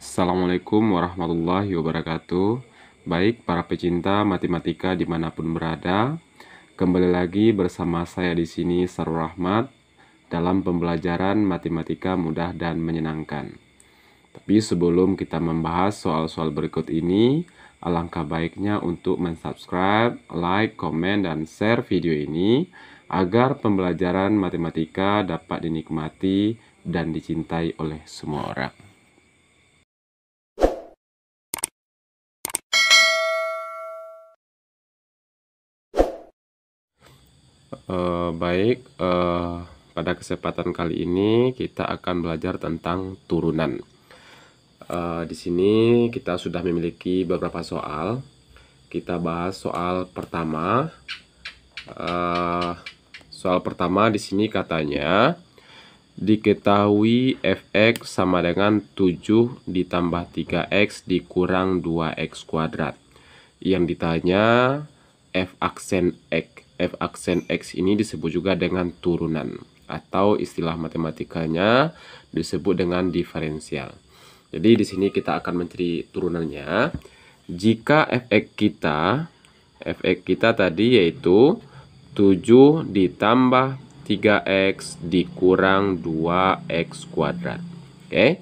Assalamualaikum warahmatullahi wabarakatuh. Baik, para pecinta matematika dimanapun berada, kembali lagi bersama saya di sini Sarul Rahmat dalam pembelajaran matematika mudah dan menyenangkan. Tapi sebelum kita membahas soal-soal berikut ini, alangkah baiknya untuk mensubscribe, like, komen, dan share video ini agar pembelajaran matematika dapat dinikmati dan dicintai oleh semua orang. Pada kesempatan kali ini kita akan belajar tentang turunan. Di sini kita sudah memiliki beberapa soal. Kita bahas soal pertama. Soal pertama di sini katanya diketahui fx sama dengan 7 ditambah 3x dikurang 2x kuadrat. Yang ditanya f aksen x. F aksen X ini disebut juga dengan turunan atau istilah matematikanya disebut dengan diferensial. Jadi di sini kita akan mencari turunannya. Jika fx kita tadi yaitu 7 ditambah 3x dikurang 2x kuadrat. Oke.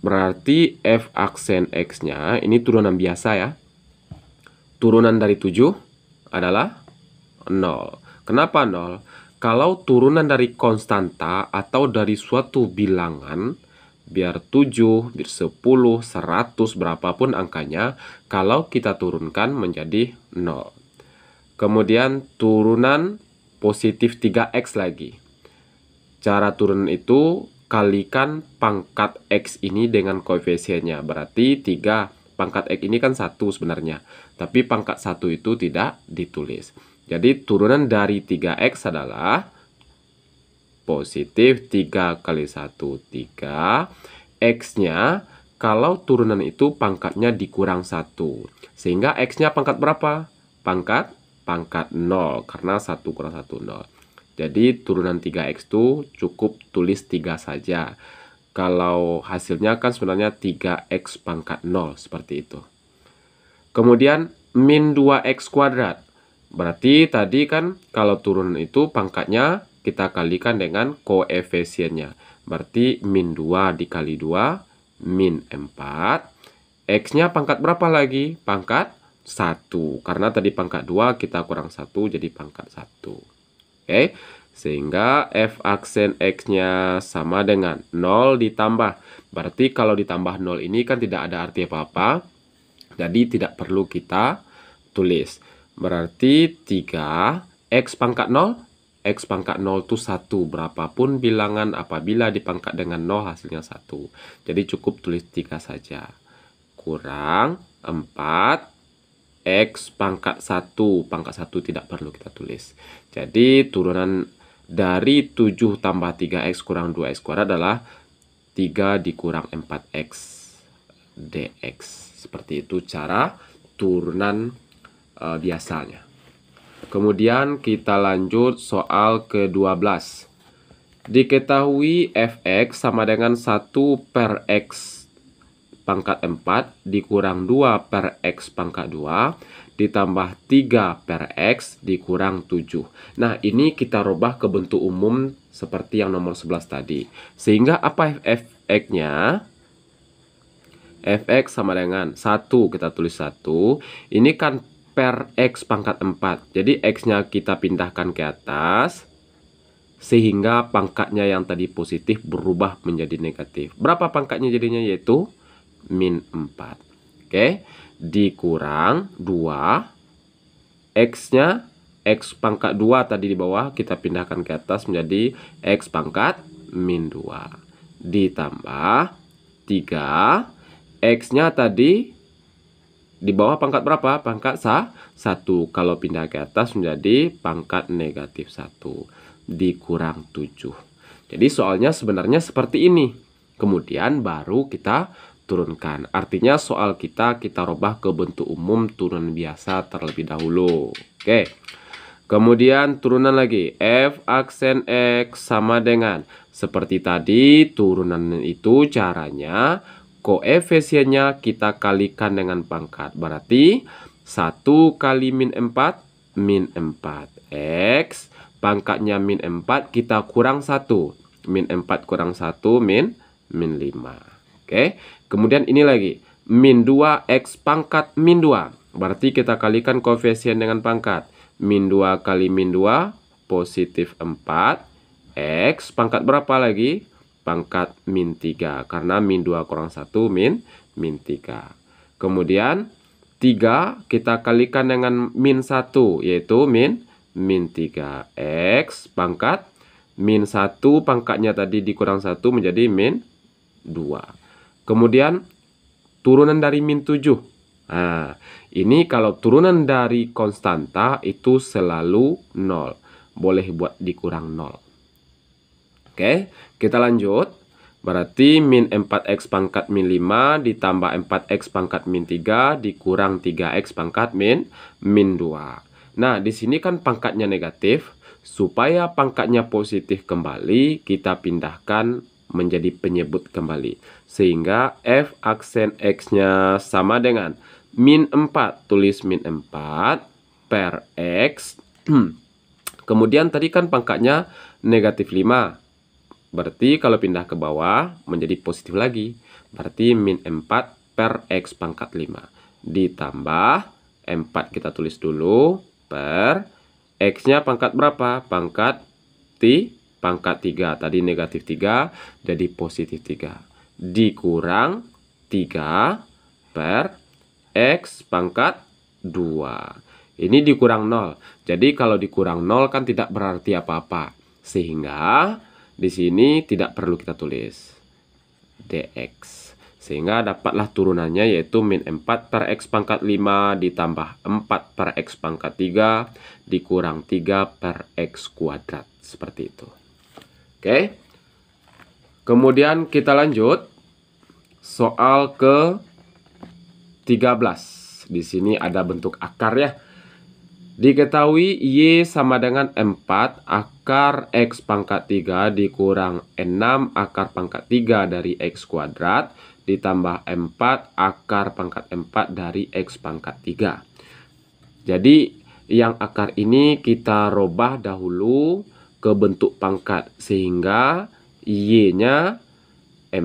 Berarti f aksen X-nya ini turunan biasa ya. Turunan dari 7 adalah 0. Kenapa 0? Kalau turunan dari konstanta atau dari suatu bilangan, biar 7, biar 10, 100, berapapun angkanya, kalau kita turunkan menjadi 0. Kemudian turunan positif 3x lagi. Cara turun itu kalikan pangkat x ini dengan koefisiennya. Berarti 3 pangkat X ini kan 1 sebenarnya, tapi pangkat 1 itu tidak ditulis. Jadi turunan dari 3X adalah positif 3 kali 1, 3. X-nya, kalau turunan itu pangkatnya dikurang 1. Sehingga X-nya pangkat berapa? Pangkat 0, karena 1 kurang 1, 0. Jadi turunan 3X itu cukup tulis 3 saja. Kalau hasilnya kan sebenarnya 3x pangkat 0 seperti itu. Kemudian min 2x kuadrat. Berarti tadi kan kalau turunan itu pangkatnya kita kalikan dengan koefisiennya. Berarti min 2 dikali 2 min 4. X-nya pangkat berapa lagi? Pangkat 1. Karena tadi pangkat 2 kita kurang 1 jadi pangkat 1. Oke. Sehingga f aksen X-nya sama dengan 0 ditambah. Berarti kalau ditambah 0 ini kan tidak ada arti apa-apa. Jadi tidak perlu kita tulis. Berarti 3 X pangkat 0. X pangkat 0 itu 1. Berapapun bilangan apabila dipangkat dengan 0 hasilnya 1. Jadi cukup tulis 3 saja. Kurang 4. X pangkat 1. Pangkat 1 tidak perlu kita tulis. Jadi turunan dari 7 tambah 3x kurang 2x kuadrat adalah 3 dikurang 4x dx. Seperti itu cara turunan biasanya. Kemudian kita lanjut soal ke-12. Diketahui fx sama dengan 1 per x pangkat 4 dikurang 2 per x pangkat 2 ditambah 3 per x dikurang 7. Nah, ini kita rubah ke bentuk umum seperti yang nomor 11 tadi. Sehingga apa fx-nya? Fx sama dengan 1, kita tulis 1. Ini kan per x pangkat 4. Jadi x-nya kita pindahkan ke atas. Sehingga pangkatnya yang tadi positif berubah menjadi negatif. Berapa pangkatnya jadinya? Yaitu min 4. Oke. Dikurang 2. X-nya, X pangkat 2 tadi di bawah, kita pindahkan ke atas menjadi X pangkat min 2. Ditambah 3. X-nya tadi di bawah pangkat berapa? Pangkat 1. Kalau pindah ke atas menjadi pangkat negatif 1. Dikurang 7. Jadi soalnya sebenarnya seperti ini. Kemudian baru kita turunkan. Artinya soal kita rubah ke bentuk umum turunan biasa terlebih dahulu. Oke. Kemudian turunan lagi. F aksen X sama dengan Seperti tadi, turunan itu caranya koefisiennya kita kalikan dengan pangkat. Berarti 1 kali min 4, min 4. X, pangkatnya min 4, kita kurang 1. Min 4 kurang 1, min 5. Oke, kemudian ini lagi. Min 2, X pangkat min 2. Berarti kita kalikan koefisien dengan pangkat. Min 2 kali min 2, positif 4. X pangkat berapa lagi? Pangkat min 3. Karena min 2 kurang 1, min 3. Kemudian 3 kita kalikan dengan min 1, yaitu min 3. X pangkat min 1, pangkatnya tadi dikurang 1 menjadi min 2. Kemudian turunan dari min 7. Nah, ini kalau turunan dari konstanta itu selalu 0. Boleh buat dikurang 0. Oke, kita lanjut. Berarti min 4x pangkat min 5 ditambah 4x pangkat min 3 dikurang 3x pangkat min 2. Nah, di sini kan pangkatnya negatif. Supaya pangkatnya positif kembali, kita pindahkan menjadi penyebut kembali. Sehingga f aksen x-nya sama dengan min 4, tulis min 4 per x. Kemudian tadi kan pangkatnya negatif 5. Berarti kalau pindah ke bawah menjadi positif lagi. Berarti min 4 per x pangkat 5. Ditambah 4 kita tulis dulu per x-nya pangkat berapa? Pangkat 3. Tadi negatif 3 jadi positif 3. Dikurang 3 per x pangkat 2. Ini dikurang 0. Jadi kalau dikurang 0 kan tidak berarti apa-apa. Sehingga di sini tidak perlu kita tulis dx. Sehingga dapatlah turunannya yaitu min 4 per x pangkat 5 ditambah 4 per x pangkat 3 dikurang 3 per x kuadrat. Seperti itu. Oke. Kemudian kita lanjut. Soal ke 13. Di sini ada bentuk akar ya. Diketahui Y sama dengan 4 akar X pangkat 3 dikurang 6 akar pangkat 3 dari X kuadrat ditambah 4 akar pangkat 4 dari X pangkat 3. Jadi yang akar ini kita robah dahulu ke bentuk pangkat. Sehingga Y-nya 4,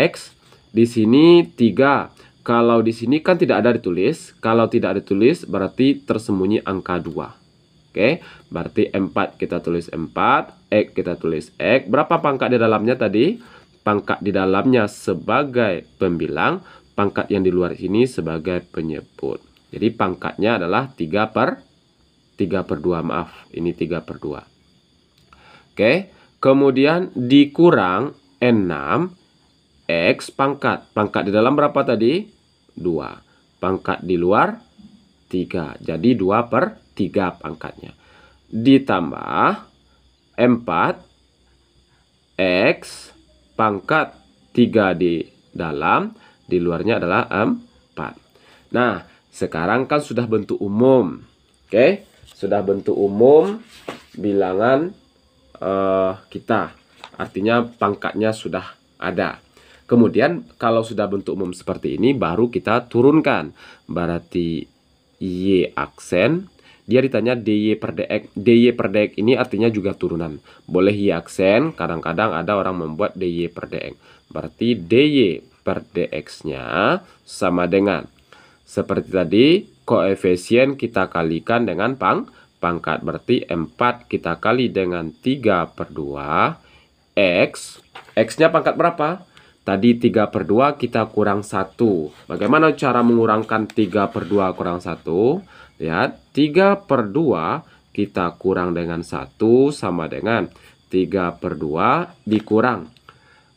X di sini 3. Kalau di sini kan tidak ada ditulis. Kalau tidak ditulis berarti tersembunyi angka 2. Oke, berarti 4 kita tulis 4, X kita tulis X. Berapa pangkat di dalamnya tadi? Pangkat di dalamnya sebagai pembilang, pangkat yang di luar sini sebagai penyebut. Jadi pangkatnya adalah 3 per 2, maaf. Ini 3 per 2. Oke, kemudian dikurang 6 X pangkat. Pangkat di dalam berapa tadi? 2. Pangkat di luar 3. Jadi 2 per 3 pangkatnya. Ditambah 4 X pangkat 3 di dalam, di luarnya adalah 4. Nah, sekarang kan sudah bentuk umum. Oke, sudah bentuk umum bilangan kita. Artinya pangkatnya sudah ada. Kemudian kalau sudah bentuk umum seperti ini baru kita turunkan. Berarti Y aksen. Dia ditanya DY per DX. DY per DX ini artinya juga turunan. Boleh Y aksen. Kadang-kadang ada orang membuat DY per DX. Berarti DY per DX-nya sama dengan. Seperti tadi koefisien kita kalikan dengan pangkat. Berarti 4 kita kali dengan 3 per 2. X. X-nya pangkat berapa? Tadi 3 per 2 kita kurang 1. Bagaimana cara mengurangkan 3 per 2 kurang 1? Lihat, 3 per 2 kita kurang dengan 1 sama dengan 3 per 2 dikurang.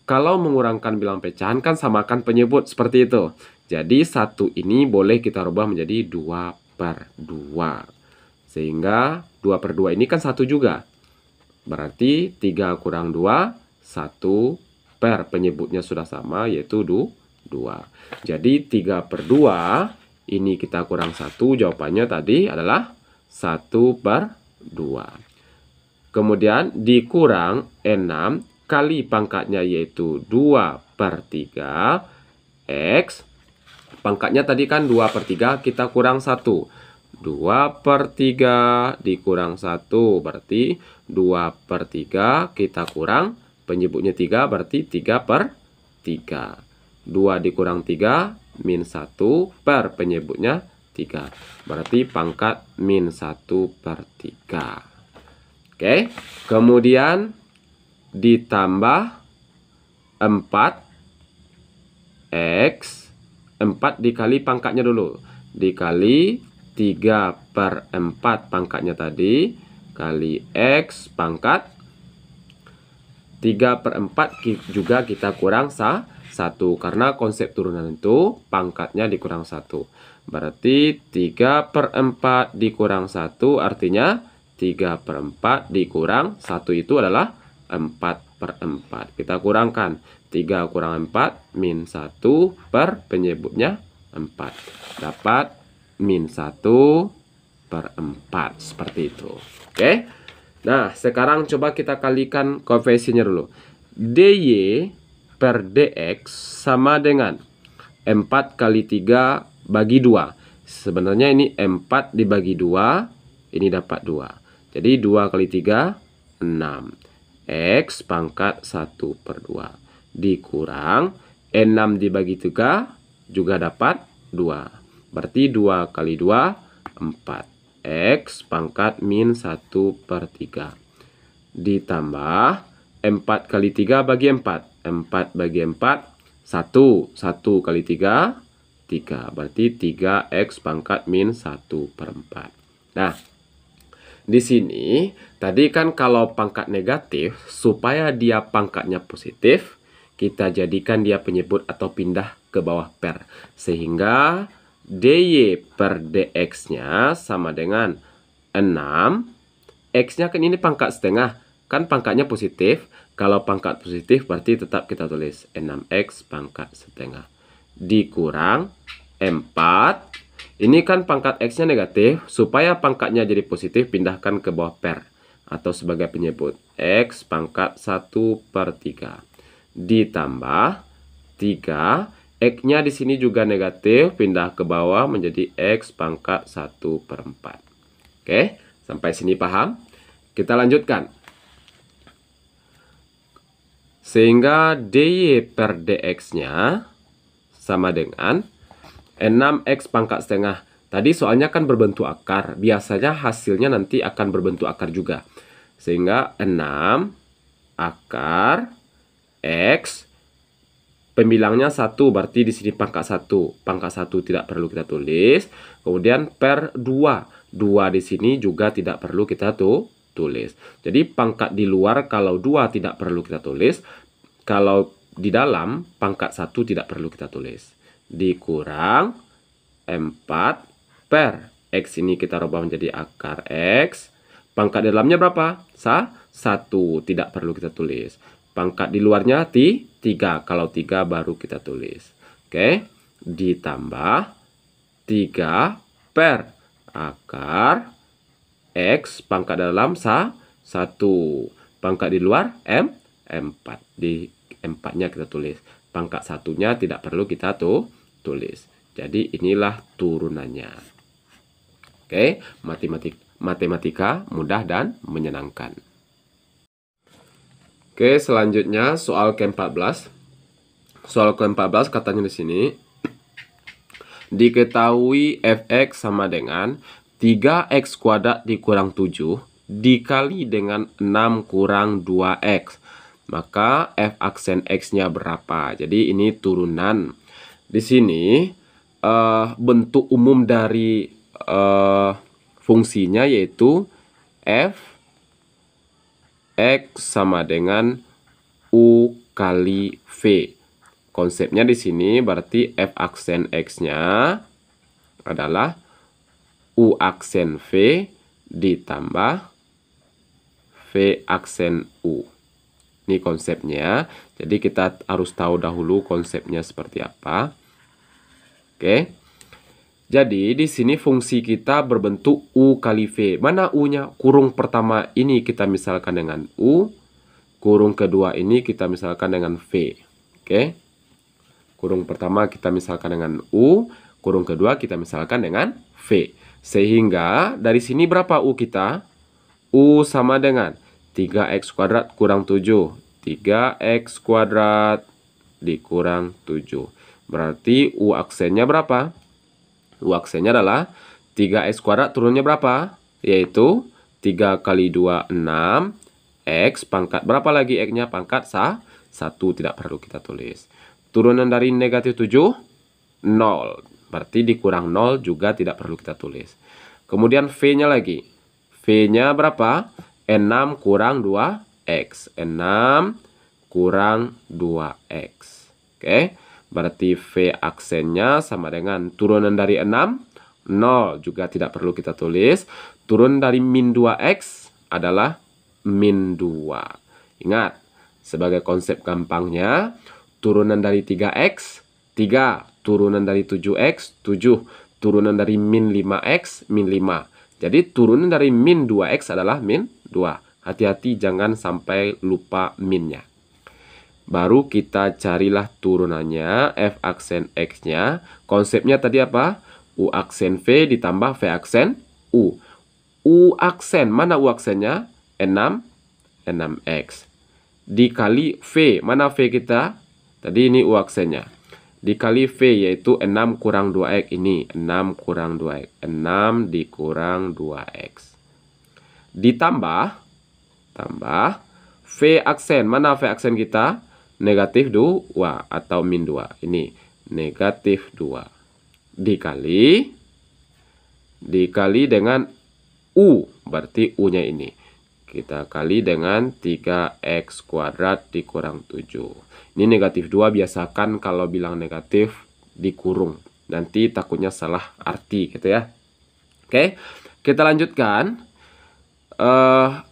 Kalau mengurangkan bilang pecahan kan samakan penyebut seperti itu. Jadi 1 ini boleh kita rubah menjadi 2 per 2. Sehingga 2 per 2 ini kan 1 juga. Berarti 3 kurang 2, 1 per penyebutnya sudah sama yaitu 2. Jadi 3 per 2 ini kita kurang 1, jawabannya tadi adalah 1 per 2. Kemudian dikurang 6 kali pangkatnya yaitu 2/3 X. Pangkatnya tadi kan 2/3, kita kurang 1. 2/3 dikurang 1 berarti 2/3, kita kurang penyebutnya 3 berarti 3/3. 2 dikurang 3 min 1 per penyebutnya 3. Berarti pangkat min 1/3. Oke, kemudian ditambah 4x. 4 dikali pangkatnya dulu. Dikali 3/4 pangkatnya tadi. Kali x pangkat 3/4 juga kita kurang 1. Karena konsep turunan itu pangkatnya dikurang 1. Berarti 3/4 dikurang 1 artinya 3/4 dikurang 1 itu adalah 4/4. Kita kurangkan 3 kurang 4 min 1 per penyebutnya 4. Dapat min 1/4. Seperti itu. Oke. Nah, sekarang coba kita kalikan koefisiennya dulu. dy per dx sama dengan 4 kali 3 bagi 2. Sebenarnya ini 4 dibagi 2, ini dapat 2. Jadi 2 kali 3, 6. X pangkat 1/2. Dikurang 6 dibagi 3 juga dapat 2. Berarti 2 kali 2, 4. X pangkat min 1/3. Ditambah 4 kali 3 bagi 4. 4 bagi 4, 1. 1 kali 3, 3. Berarti 3x pangkat min 1/4. Nah, di sini tadi kan kalau pangkat negatif, supaya dia pangkatnya positif, kita jadikan dia penyebut atau pindah ke bawah per. Sehingga dy per dx-nya sama dengan 6. X-nya kan ini pangkat setengah. Kan pangkatnya positif. Kalau pangkat positif berarti tetap kita tulis 6x pangkat setengah. Dikurang 4. Ini kan pangkat X-nya negatif. Supaya pangkatnya jadi positif, pindahkan ke bawah per. Atau sebagai penyebut. X pangkat 1/3. Ditambah 3. X-nya di sini juga negatif. Pindah ke bawah menjadi X pangkat 1/4. Oke, sampai sini paham? Kita lanjutkan. Sehingga dy per dx-nya sama dengan 6x pangkat setengah. Tadi soalnya kan berbentuk akar. Biasanya hasilnya nanti akan berbentuk akar juga. Sehingga 6 akar x. Pembilangnya 1. Berarti di sini pangkat 1. Pangkat 1 tidak perlu kita tulis. Kemudian per 2. 2 di sini juga tidak perlu kita tulis. Jadi pangkat di luar kalau 2 tidak perlu kita tulis. Kalau di dalam pangkat 1 tidak perlu kita tulis. Dikurang 4 per x ini kita rubah menjadi akar x. Pangkat di dalamnya berapa? 1. Tidak perlu kita tulis. Pangkat di luarnya 3. Kalau 3 baru kita tulis. Oke. Ditambah 3 per akar x. Pangkat dalam 1. Pangkat di luar 4. Di 4-nya kita tulis. Pangkat 1-nya tidak perlu kita tulis. Jadi inilah turunannya. Oke, matematika mudah dan menyenangkan. Oke, selanjutnya soal ke-14. Soal ke-14 katanya di sini. Diketahui fx sama dengan 3x kuadrat dikurang 7 dikali dengan 6 kurang 2x. Maka f aksen x-nya berapa? Jadi ini turunan. Di sini bentuk umum dari fungsinya yaitu f x sama dengan u kali v. Konsepnya di sini berarti f aksen x-nya adalah u aksen v ditambah v aksen u. Ini konsepnya. Jadi kita harus tahu dahulu konsepnya seperti apa. Oke. Jadi di sini fungsi kita berbentuk U kali V. Mana U-nya? Kurung pertama ini kita misalkan dengan U. Kurung kedua ini kita misalkan dengan V. Oke. Kurung pertama kita misalkan dengan U. Kurung kedua kita misalkan dengan V. Sehingga dari sini berapa U kita? U sama dengan 3x kuadrat kurang 7. 3x kuadrat dikurang 7. Berarti U aksennya berapa? U aksennya adalah 3x kuadrat turunnya berapa? Yaitu 3 kali 2, 6. X pangkat berapa lagi X-nya? Pangkat 1, tidak perlu kita tulis. Turunan dari negatif 7, 0. Berarti dikurang 0 juga tidak perlu kita tulis. Kemudian V-nya lagi. V-nya berapa? 6 kurang 2X. 6 kurang 2X. Oke. Berarti V aksennya sama dengan turunan dari 6, 0 juga tidak perlu kita tulis. Turun dari min 2X adalah min 2. Ingat, sebagai konsep gampangnya, turunan dari 3X, 3. Turunan dari 7X, 7. Turunan dari min 5X, min 5. Jadi turunan dari min 2X adalah min 2. Hati-hati jangan sampai lupa minnya. Baru kita carilah turunannya, F aksen X-nya. Konsepnya tadi apa? U aksen V ditambah V aksen U. U aksen, mana U aksennya? 6, 6X. Dikali V, mana V kita? Tadi ini U aksennya. Dikali V yaitu 6 kurang 2X ini. 6 kurang 2X. 6 dikurang 2X. Ditambah, V aksen, mana V aksen kita? Negatif 2 atau min 2. Ini negatif 2. Dikali dengan U. Berarti U-nya ini. Kita kali dengan 3X kuadrat dikurang 7. Ini negatif 2. Biasakan kalau bilang negatif dikurung. Nanti takutnya salah arti gitu ya. Oke. Kita lanjutkan.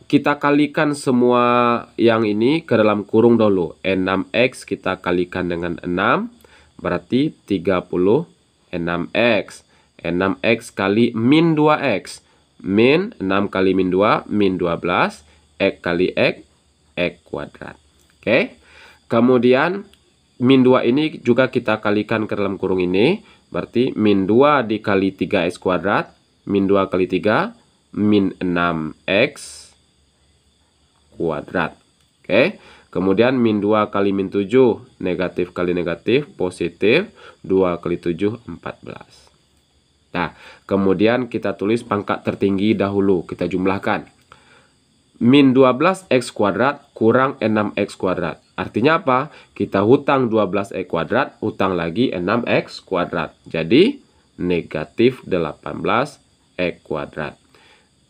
Kita kalikan semua yang ini ke dalam kurung dulu. 6X kita kalikan dengan 6. Berarti 36X. 6X kali min 2X. Min 6 kali min 2, min 12. X kali X, X kuadrat. Oke. Kemudian min 2 ini juga kita kalikan ke dalam kurung ini. Berarti min 2 dikali 3X kuadrat. Min 2 kali 3. Min 6X kuadrat. Oke. Kemudian min 2 kali min 7. Negatif kali negatif. Positif. 2 kali 7. 14. Nah. Kemudian kita tulis pangkat tertinggi dahulu. Kita jumlahkan. Min 12X kuadrat kurang 6X kuadrat. Artinya apa? Kita hutang 12X kuadrat. Hutang lagi 6X kuadrat. Jadi negatif 18X kuadrat.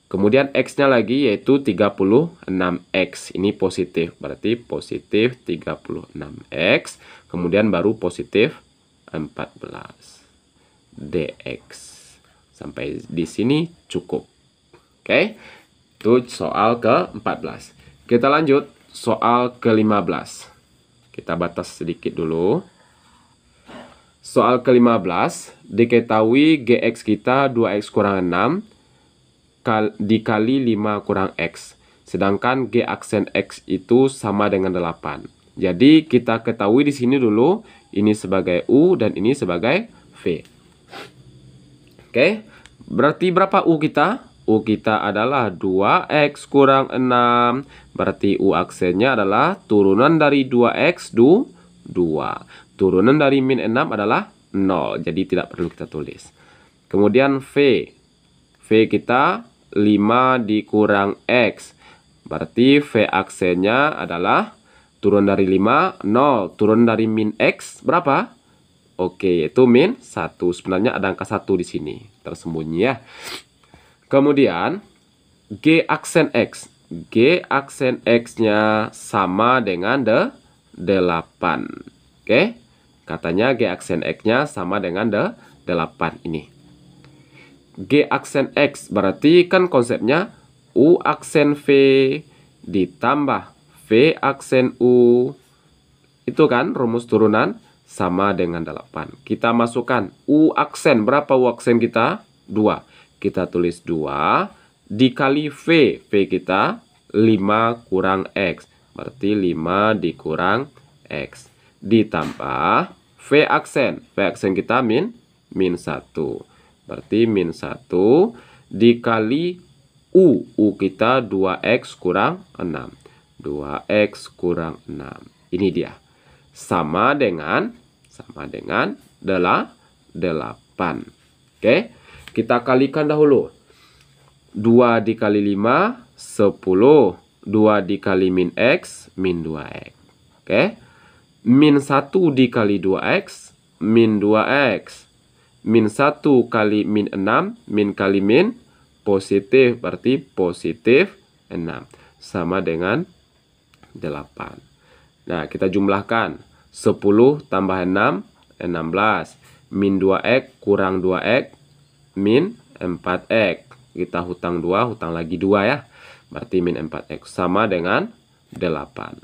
Kemudian X-nya lagi yaitu 36X. Ini positif. Berarti positif 36X. Kemudian baru positif 14 DX. Sampai di sini cukup. Oke. Itu soal ke-14. Kita lanjut soal ke-15. Kita batas sedikit dulu. Soal ke-15. Diketahui GX kita 2X kurang 6. Dikali 5 kurang X. Sedangkan G aksen X itu sama dengan 8. Jadi kita ketahui di sini dulu. Ini sebagai U dan ini sebagai V. Oke. Berarti berapa U kita? U kita adalah 2X kurang 6. Berarti U aksennya adalah turunan dari 2X 2. Turunan dari min 6 adalah 0. Jadi tidak perlu kita tulis. Kemudian V. V kita 5 dikurang X. Berarti V aksennya adalah turun dari 5, 0. Turun dari min X berapa? Oke, itu min 1. Sebenarnya ada angka 1 di sini. Tersembunyi ya. Kemudian G aksen X. G aksen X-nya sama dengan 8. Oke. Katanya G aksen X-nya sama dengan 8 ini. G aksen X berarti kan konsepnya U aksen V ditambah V aksen U. Itu kan rumus turunan sama dengan 8. Kita masukkan U aksen. Berapa U aksen kita? 2. Kita tulis 2 dikali V. V kita 5 kurang X. Berarti 5 dikurang X. Ditambah V aksen. V aksen kita min 1. Berarti min 1 dikali U. U kita 2X kurang 6. 2X kurang 6. Ini dia. Sama dengan 8. Oke, kita kalikan dahulu. 2 dikali 5, 10. 2 dikali min X, min 2X. Oke, min 1 dikali 2X, min 2X. Min 1 kali min 6, min kali min, positif, berarti positif 6. Sama dengan 8. Nah, kita jumlahkan. 10 tambah 6, 16. Min 2X kurang 2X, min 4X. Kita hutang 2, hutang lagi 2 ya. Berarti min 4X sama dengan 8.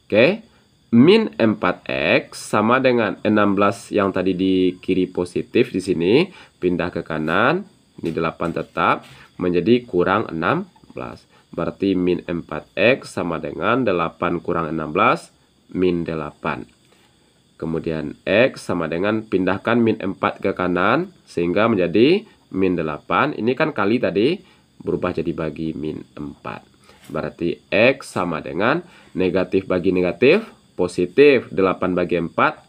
Oke, min 4X sama dengan 16 yang tadi di kiri positif di sini. Pindah ke kanan, ini 8 tetap, menjadi kurang 16. Berarti min 4X sama dengan 8 kurang 16, min 8. Kemudian X sama dengan, pindahkan min 4 ke kanan, sehingga menjadi min 8. Ini kan kali tadi, berubah jadi bagi min 4. Berarti X sama dengan, negatif bagi negatif, positif. 8 bagi 4,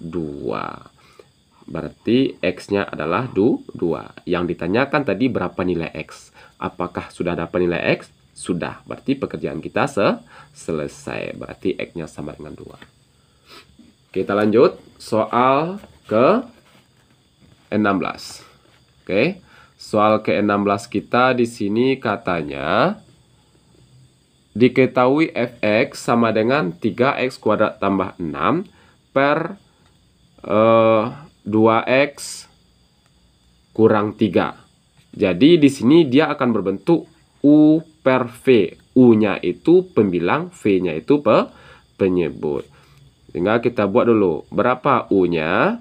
2. Berarti X-nya adalah 2. Yang ditanyakan tadi berapa nilai X. Apakah sudah dapat nilai X? Sudah. Berarti pekerjaan kita selesai. Berarti X-nya sama dengan 2. Kita lanjut. Soal ke-16. Oke. Soal ke-16 kita di sini katanya, diketahui fx sama dengan 3x kuadrat tambah 6 per 2x kurang 3. Jadi di sini dia akan berbentuk U per V. U-nya itu pembilang, V-nya itu penyebut. Sehingga kita buat dulu. Berapa U-nya?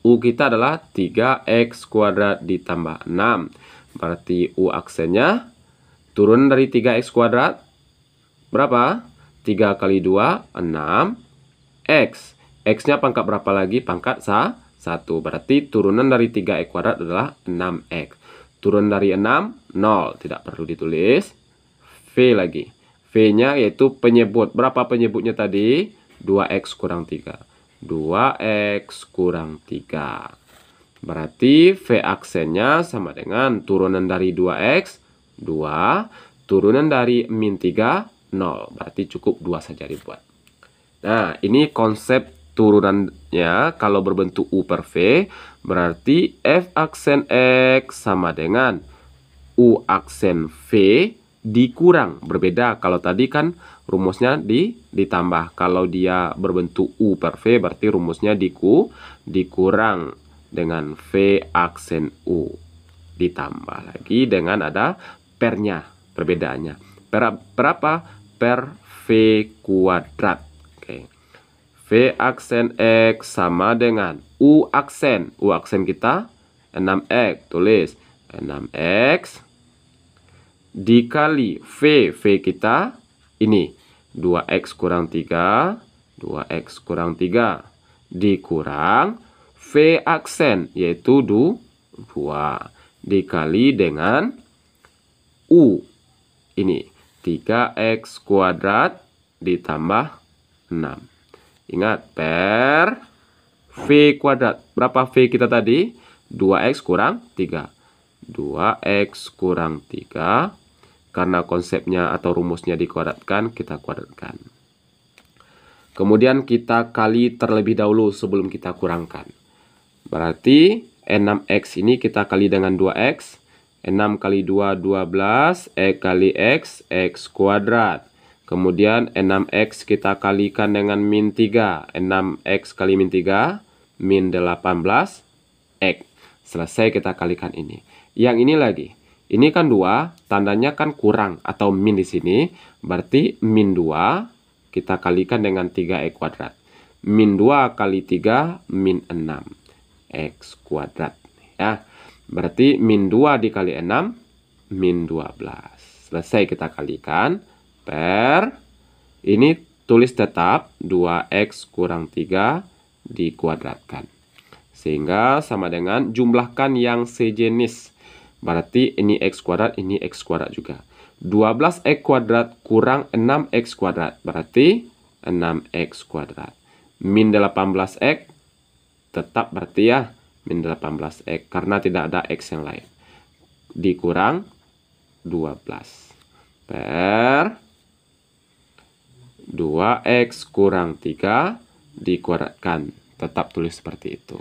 U kita adalah 3x kuadrat ditambah 6. Berarti U aksennya turun dari 3x kuadrat. Berapa? 3 kali 2, 6. X. X-nya pangkat berapa lagi? Pangkat 1. Berarti turunan dari 3x kuadrat adalah 6x. Turun dari 6, 0. Tidak perlu ditulis. V lagi. V-nya yaitu penyebut. Berapa penyebutnya tadi? 2x kurang 3. 2x kurang 3. Berarti V aksennya sama dengan turunan dari 2x, 2. Turunan dari min 3, 0. Berarti cukup 2 saja dibuat. Nah, ini konsep turunannya kalau berbentuk U per V. Berarti F aksen X sama dengan U aksen V dikurang. Berbeda kalau tadi kan rumusnya ditambah. Kalau dia berbentuk U per V berarti rumusnya dikurang dengan V aksen U. Ditambah lagi dengan ada pernya, perbedaannya. Berapa? Per V kuadrat. Oke. V aksen X sama dengan U aksen. U aksen kita 6X. Tulis 6X dikali V. V kita ini 2x kurang 3. 2x kurang 3 dikurang V aksen yaitu 2 dikali dengan U. Ini 3x kuadrat ditambah 6. Ingat, per V kuadrat. Berapa V kita tadi? 2x kurang 3. 2x kurang 3. Karena konsepnya atau rumusnya dikuadratkan, kita kuadratkan. Kemudian kita kali terlebih dahulu sebelum kita kurangkan. Berarti 6x ini kita kali dengan 2x. 6 kali 2, 12. X kali x, x kuadrat. Kemudian 6x kita kalikan dengan min 3. 6x kali min 3, min 18x. Selesai kita kalikan ini. Yang ini lagi. Ini kan 2, tandanya kan kurang atau min di sini. Berarti min 2 kita kalikan dengan 3x kuadrat. Min 2 kali 3 min 6 X kuadrat. Ya, berarti min 2 dikali 6 min 12. Selesai kita kalikan per ini tulis tetap 2X kurang 3 dikuadratkan. Sehingga sama dengan jumlahkan yang sejenis. Berarti ini X kuadrat, ini X kuadrat juga. 12X kuadrat kurang 6X kuadrat. Berarti 6X kuadrat. Min 18X tetap berarti ya min 18X. Karena tidak ada X yang lain. Dikurang 12. Per 2X kurang 3 dikuadratkan. Tetap tulis seperti itu.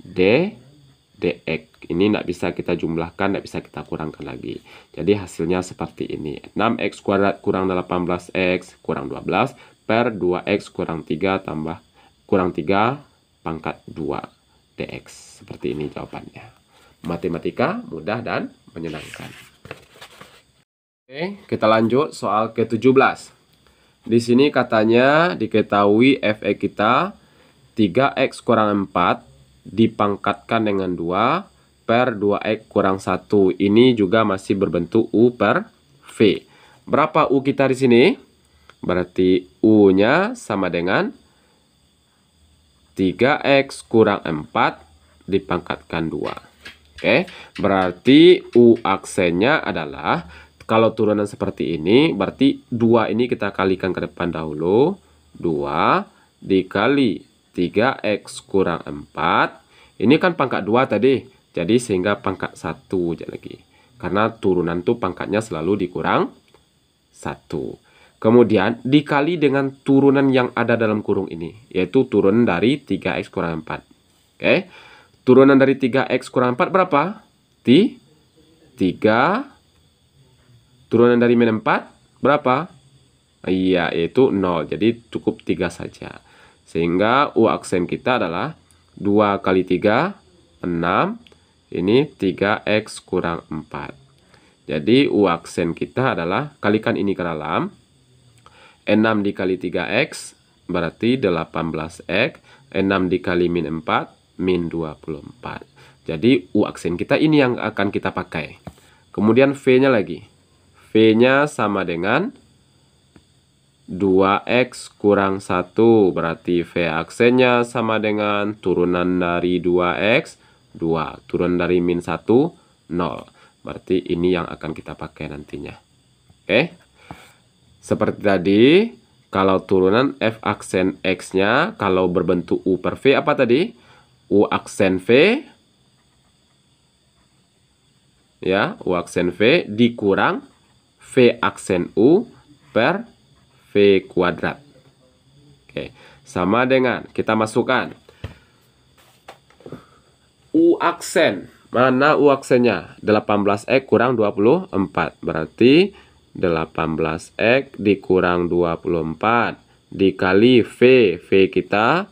dx. Ini tidak bisa kita jumlahkan, tidak bisa kita kurangkan lagi. Jadi hasilnya seperti ini. 6x kuadrat kurang 18x kurang 12 per 2x kurang 3 tambah kurang 3 pangkat 2 dx. Seperti ini jawabannya. Matematika mudah dan menyenangkan. Oke, kita lanjut soal ke-17. Di sini katanya diketahui fe kita 3x kurang 4 dipangkatkan dengan 2 per 2x kurang 1. Ini juga masih berbentuk U per V. Berapa U kita di sini? Berarti U-nya sama dengan 3x kurang 4 dipangkatkan 2. Oke, berarti U aksennya adalah, kalau turunan seperti ini, berarti 2 ini kita kalikan ke depan dahulu. 2 dikali 3x kurang 4. Ini kan pangkat 2 tadi. Jadi sehingga pangkat 1 lagi. Karena turunan tuh pangkatnya selalu dikurang 1. Kemudian dikali dengan turunan yang ada dalam kurung ini. Yaitu turunan dari 3x kurang 4. Oke. Turunan dari 3x kurang 4 berapa? 3. Turunan dari min 4 berapa? Iya, yaitu 0. Jadi cukup 3 saja. Sehingga U aksen kita adalah 2 kali 3, 6. Ini 3x kurang 4. Jadi U aksen kita adalah, kalikan ini ke dalam. 6 dikali 3x berarti 18x. 6 dikali min 4, min 24. Jadi U aksen kita ini yang akan kita pakai. Kemudian V-nya lagi. V-nya sama dengan 2x kurang 1, berarti V aksennya sama dengan turunan dari 2x, 2. Turunan dari min 1, 0. Berarti ini yang akan kita pakai nantinya. Oke. Seperti tadi, kalau turunan F aksen X-nya, kalau berbentuk U per V, apa tadi? U aksen V, ya, U aksen V dikurang V aksen U per V kuadrat. Oke, sama dengan kita masukkan U aksen. Mana U aksennya? 18x kurang 24. Berarti 18x dikurang 24 dikali V. V kita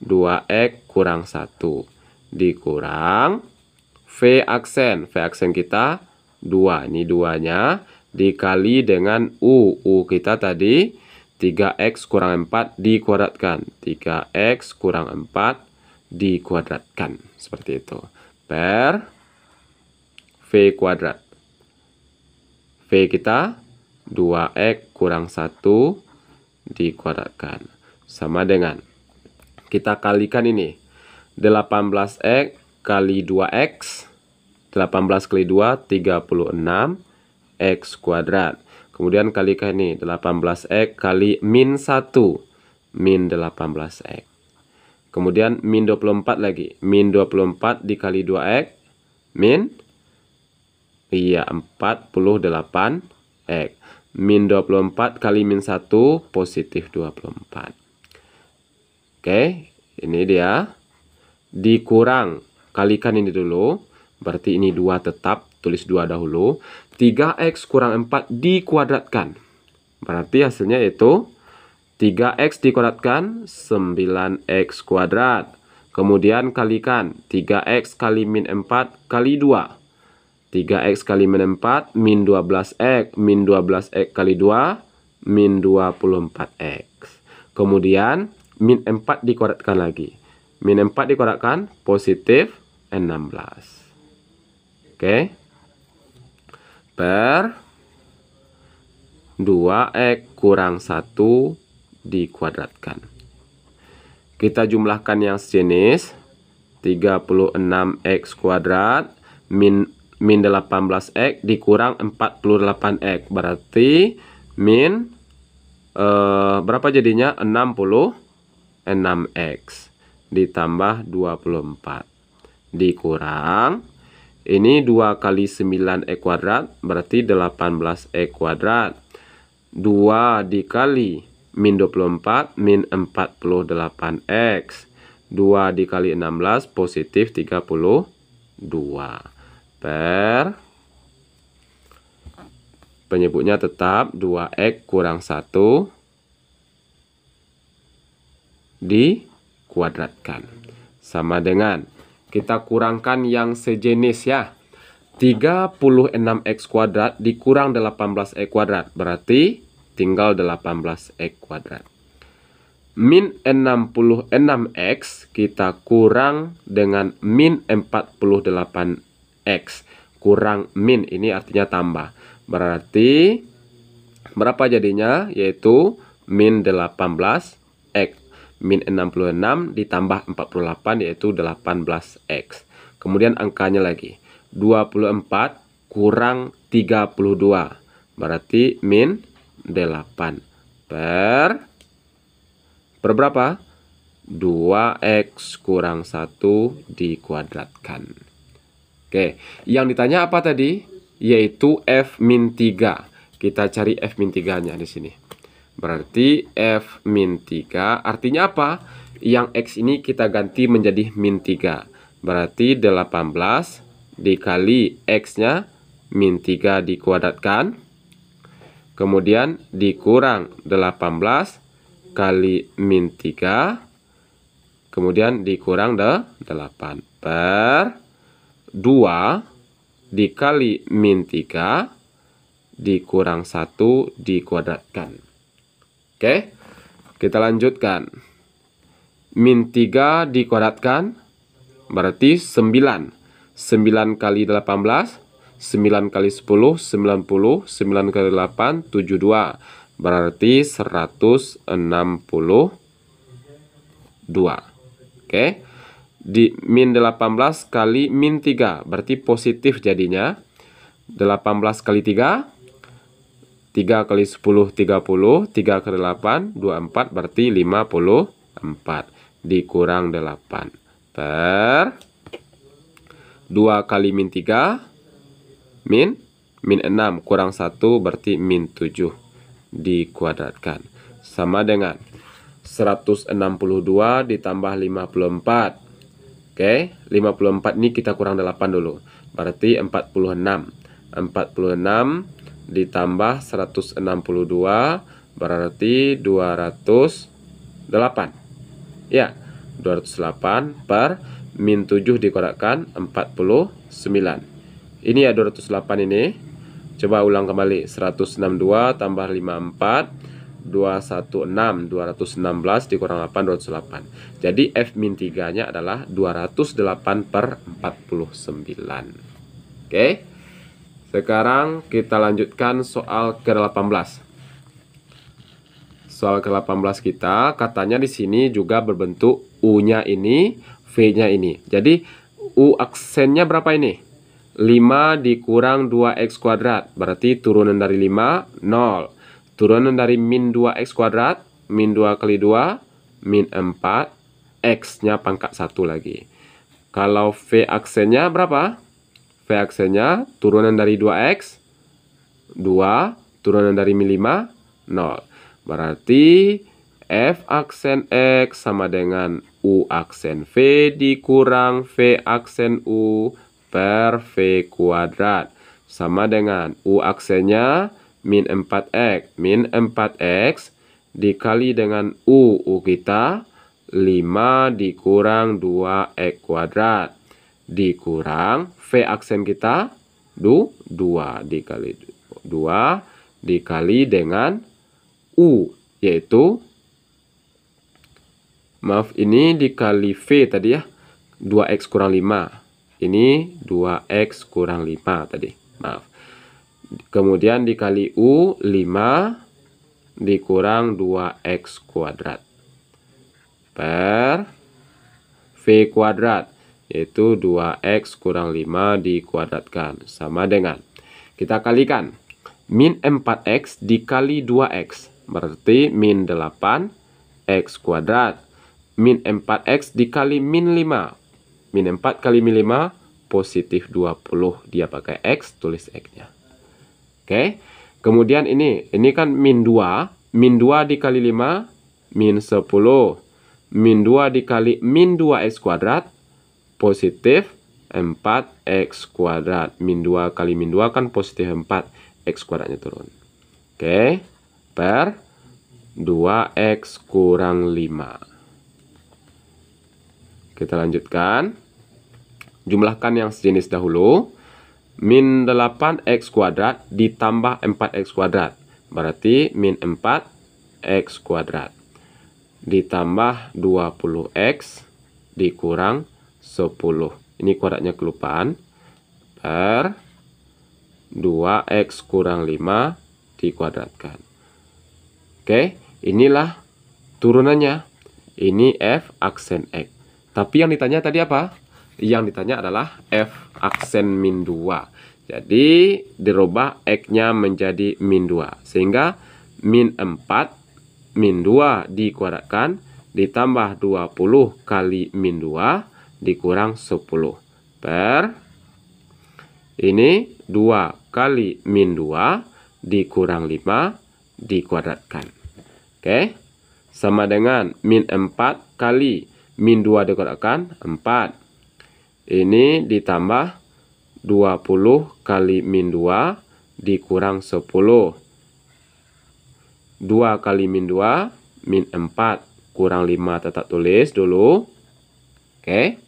2x kurang 1 dikurang V aksen. V aksen kita 2. Ini 2-nya. Dikali dengan U. U kita tadi 3x kurang 4 dikuadratkan. 3x kurang 4 dikuadratkan. Seperti itu. Per V kuadrat. V kita 2x kurang 1 dikuadratkan. Sama dengan, kita kalikan ini. 18x kali 2x. 18 kali 2, 36. X kuadrat. Kemudian kalikan ini 18x kali min 1, min 18x. Kemudian min 24 lagi. Min 24 dikali 2x, min 48x. Min 24 kali min 1, positif 24. Oke, ini dia. Dikurang, kalikan ini dulu. Berarti ini 2 tetap. Tulis 2 dahulu. 3x kurang 4 dikuadratkan. Berarti hasilnya yaitu 3x dikuadratkan 9x kuadrat. Kemudian kalikan 3x kali min 4 kali 2. 3x kali min 4 min 12x. Min 12x kali 2 min 24x. Kemudian min 4 dikuadratkan lagi. Min 4 dikuadratkan positif 16. Oke. Per 2x kurang 1 dikuadratkan. Kita jumlahkan yang sejenis. 36x kuadrat min 18x dikurang 48x. Berarti min berapa jadinya? 66x ditambah 24 dikurang, ini 2 kali 9x kuadrat berarti 18x kuadrat. 2 dikali min 24 min 48x. 2 dikali 16 positif 32 per penyebutnya tetap 2x kurang 1 dikuadratkan. Sama dengan kita kurangkan yang sejenis ya. 36x kuadrat dikurang 18x kuadrat. Berarti tinggal 18x kuadrat. Min 66x kita kurang dengan min 48x. Kurang min ini artinya tambah. Berarti berapa jadinya? Yaitu min 18x. Min 66 ditambah 48 yaitu 18x. Kemudian angkanya lagi. 24 kurang 32. Berarti min 8 per berapa? 2x kurang 1 dikuadratkan. Oke, yang ditanya apa tadi? Yaitu f min 3. Kita cari f min 3-nya di sini. Berarti f min 3 artinya apa? Yang x ini kita ganti menjadi min 3. Berarti 18 dikali x-nya min 3 dikuadratkan. Kemudian dikurang 18 kali min 3. Kemudian dikurang 8 per 2 dikali min 3 dikurang 1 dikuadratkan. Oke, kita lanjutkan. Min 3 dikuadratkan berarti 9. 9 kali 18, 9 kali 10, 90, 9 kali 8, 72. Berarti 162. Oke, di min 18 kali min 3, berarti positif jadinya. 18 kali 3, 3 kali 10, 30, 3 kali 8, 24, berarti 54. Dikurang 8. Per 2 kali min 3, min 6, kurang 1, berarti min 7. Dikuadratkan. Sama dengan 162 ditambah 54. Oke, 54 ini kita kurang 8 dulu. Berarti 46. 46 ditambah 162 berarti 208. Ya, 208 per min 7 dikuadratkan 49. Ini ya 208 ini. Coba ulang kembali. 162 tambah 54 216. 216 dikurang 8 208. Jadi f min 3-nya adalah 208 per 49. Oke. Sekarang kita lanjutkan soal ke-18. Soal ke-18 kita katanya di sini juga berbentuk U-nya ini, V-nya ini. Jadi U aksennya berapa ini? 5 dikurang 2x kuadrat. Berarti turunan dari 5, 0. Turunan dari min 2x kuadrat, min 2 kali 2, min 4. X-nya pangkat 1 lagi. Kalau V aksennya berapa? V aksennya turunan dari 2x, 2, turunan dari min 5, 0. Berarti F aksen X sama dengan U aksen V dikurang V aksen U per V kuadrat. Sama dengan U aksennya min 4x. Min 4x dikali dengan U kita 5 dikurang 2x kuadrat. Dikurang V aksen kita 2 dikali 2 dikali dengan U, yaitu Maaf, ini dikali V tadi ya. 2X kurang 5. Ini 2X kurang 5 tadi. Maaf. Kemudian dikali U, 5 dikurang 2X kuadrat. Per V kuadrat. Yaitu 2X kurang 5 dikuadratkan. Sama dengan. Kita kalikan. Min 4X dikali 2X. Berarti min 8X kuadrat. Min 4X dikali min 5. Min 4 kali min 5 positif 20. Dia pakai X, tulis X-nya. Oke. Kemudian ini kan min 2. Min 2 dikali 5, min 10. Min 2 dikali min 2X kuadrat, positif 4X kuadrat. Min 2 kali min 2 kan positif 4. X kuadratnya turun. Oke. Per 2X kurang 5. Kita lanjutkan. Jumlahkan yang sejenis dahulu. Min 8X kuadrat ditambah 4X kuadrat. Berarti min 4X kuadrat. Ditambah 20X dikurang 10. Ini kuadratnya kelupaan. Per 2X kurang 5 dikuadratkan. Oke, inilah turunannya. Ini F aksen X. Tapi yang ditanya tadi apa? Yang ditanya adalah F aksen min 2. Jadi dirubah X-nya menjadi min 2. Sehingga min 4 min 2 dikuadratkan ditambah 20 kali min 2 dikurang 10. Per ini 2 kali min 2 dikurang 5 dikuadratkan. Oke. Sama dengan min 4 kali min 2 dikuadratkan 4. Ini ditambah 20 kali min 2 dikurang 10. 2 kali min 2, min 4 kurang 5 tetap tulis dulu. Oke.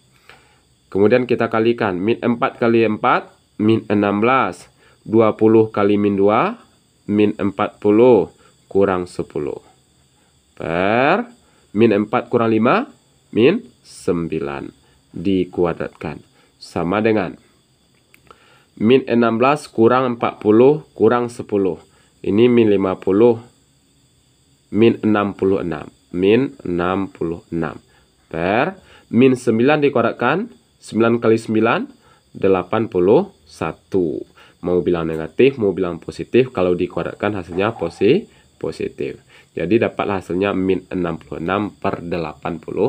Kemudian kita kalikan. Min 4 kali 4, min 16. 20 kali min 2, min 40 kurang 10. Per min 4 kurang 5, min 9 dikuadratkan. Sama dengan min 16 kurang 40 kurang 10. Ini min 50. Min 66. Min 66. Per min 9 dikuadratkan. 9 kali 9, 81. Mau bilang negatif, mau bilang positif. Kalau dikuadratkan hasilnya positif. Jadi dapatlah hasilnya min 66 per 81.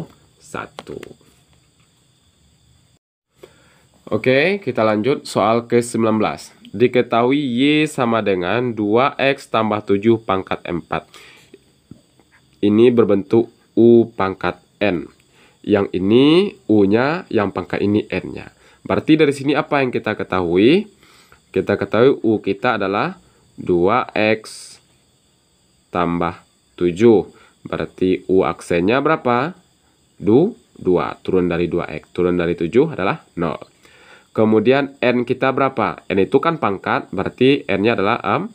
Oke, kita lanjut soal ke-19. Diketahui Y sama dengan 2X tambah 7 pangkat 4. Ini berbentuk U pangkat N. Yang ini U-nya, yang pangkat ini N-nya. Berarti dari sini apa yang kita ketahui? Kita ketahui U kita adalah 2X tambah 7. Berarti U aksennya berapa? 2. Turun dari 2X. Turun dari 7 adalah 0. Kemudian N kita berapa? N itu kan pangkat, berarti N-nya adalah 4.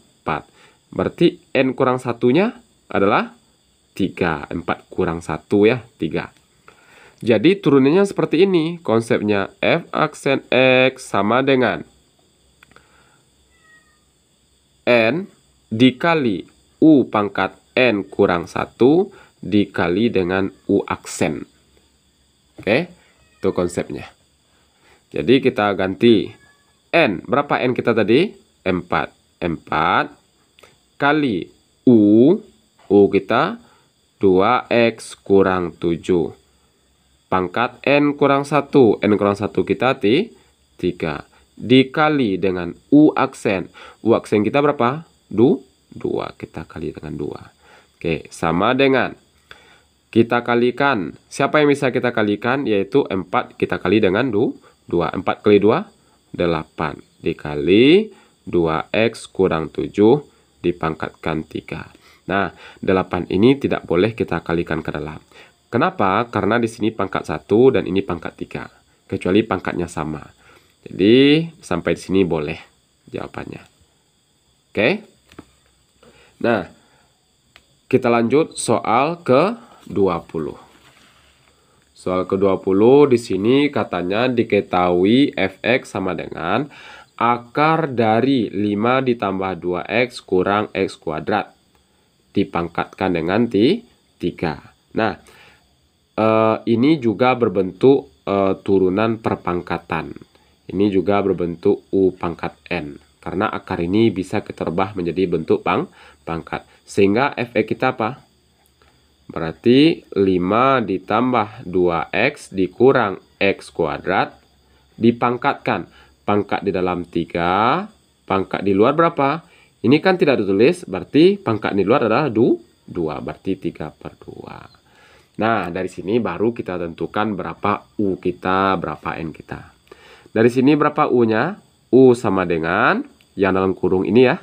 Berarti N kurang 1-nya adalah 3. 4 kurang 1 ya, 3. Jadi turunannya seperti ini. Konsepnya F aksen X sama dengan N dikali U pangkat N kurang 1 dikali dengan U aksen. Oke, itu konsepnya. Jadi kita ganti N. Berapa N kita tadi? 4. 4 kali U. U kita 2X kurang 7. Pangkat N kurang 1. N kurang 1 kita 3. Dikali dengan U aksen. U aksen kita berapa? 2. Kita kali dengan 2. Oke, sama dengan kita kalikan. Siapa yang bisa kita kalikan? Yaitu 4 kita kali dengan 2. 4 kali 2, 8. Dikali 2X kurang 7 dipangkatkan 3. Nah, 8 ini tidak boleh kita kalikan ke dalam. Kenapa? Karena di sini pangkat 1 dan ini pangkat 3. Kecuali pangkatnya sama. Jadi, sampai di sini boleh jawabannya. Oke? Nah, kita lanjut soal ke-20. Soal ke-20 di sini katanya diketahui fx sama dengan akar dari 5 ditambah 2x kurang x kuadrat. Dipangkatkan dengan 3. Nah, ini juga berbentuk turunan perpangkatan. Ini juga berbentuk U pangkat N. Karena akar ini bisa kita rubah menjadi bentuk pangkat. Sehingga fx kita apa? Berarti 5 ditambah 2x dikurang x kuadrat dipangkatkan. Pangkat di dalam 3, pangkat di luar berapa? Ini kan tidak ditulis, berarti pangkat di luar adalah 2, berarti 3/2. Nah, dari sini baru kita tentukan berapa U kita, berapa N kita. Dari sini berapa U-nya? U sama dengan yang dalam kurung ini ya.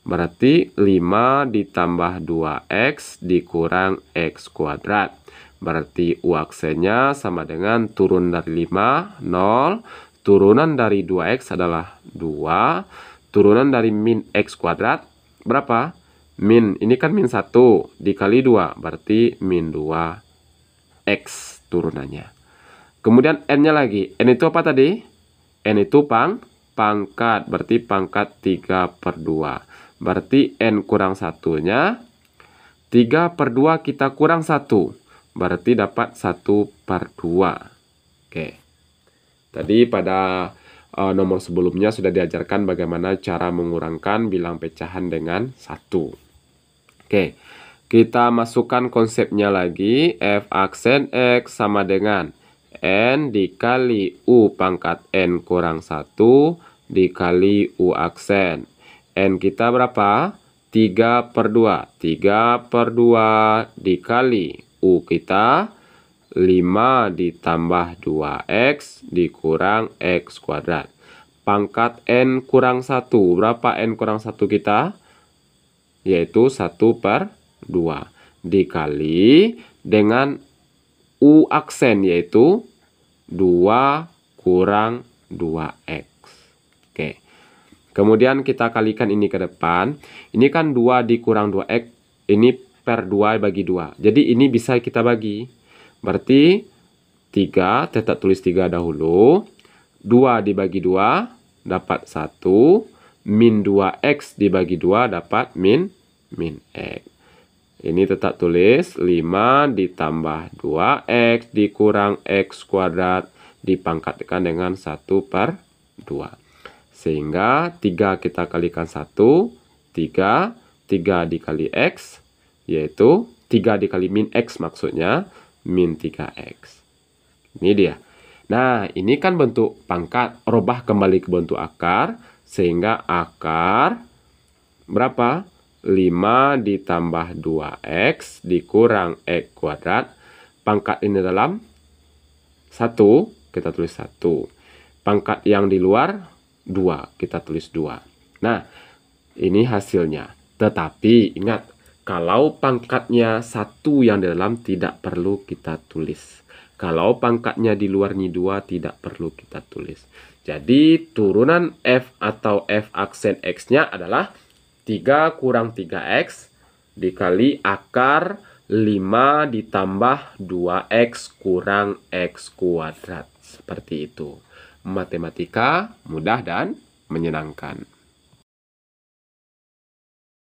Berarti 5 ditambah 2x dikurang x kuadrat. Berarti U aksennya sama dengan turun dari 5, 0. Turunan dari 2x adalah 2. Turunan dari min x kuadrat berapa? Min, ini kan min 1 dikali 2. Berarti min 2x turunannya. Kemudian n-nya lagi. N itu apa tadi? N itu pangkat. Berarti pangkat 3/2. Berarti N kurang 1-nya 3/2 kita kurang 1. Berarti dapat 1/2. Oke. Tadi pada nomor sebelumnya sudah diajarkan bagaimana cara mengurangkan bilang pecahan dengan 1. Oke. Kita masukkan konsepnya lagi. F aksen X sama dengan N dikali U pangkat N kurang 1 dikali U aksen. N kita berapa? 3/2. 3/2 dikali U kita 5 ditambah 2x dikurang x kuadrat. Pangkat N kurang 1. Berapa N kurang 1 kita? Yaitu 1/2. Dikali dengan U aksen yaitu 2 kurang 2x. Oke. Kemudian kita kalikan ini ke depan. Ini kan 2 dikurang 2x. Ini per 2 bagi 2. Jadi ini bisa kita bagi. Berarti 3, tetap tulis 3 dahulu. 2 dibagi 2 dapat 1. Min 2x dibagi 2 dapat min x. Ini tetap tulis 5 ditambah 2x dikurang x kuadrat dipangkatkan dengan 1/2. Sehingga 3 kita kalikan 1, 3 dikali x, yaitu 3 dikali min x maksudnya, min 3x. Ini dia. Nah, ini kan bentuk pangkat, rubah kembali ke bentuk akar, sehingga akar berapa? 5 ditambah 2x dikurang x kuadrat. Pangkat ini dalam 1, kita tulis 1. Pangkat yang di luar 2, kita tulis 2. Nah, ini hasilnya. Tetapi ingat, kalau pangkatnya 1 yang di dalam tidak perlu kita tulis. Kalau pangkatnya di luar ini 2 tidak perlu kita tulis. Jadi turunan F atau F aksen X-nya adalah 3 kurang 3x dikali akar 5 ditambah 2x kurang x kuadrat. Seperti itu. Matematika mudah dan menyenangkan.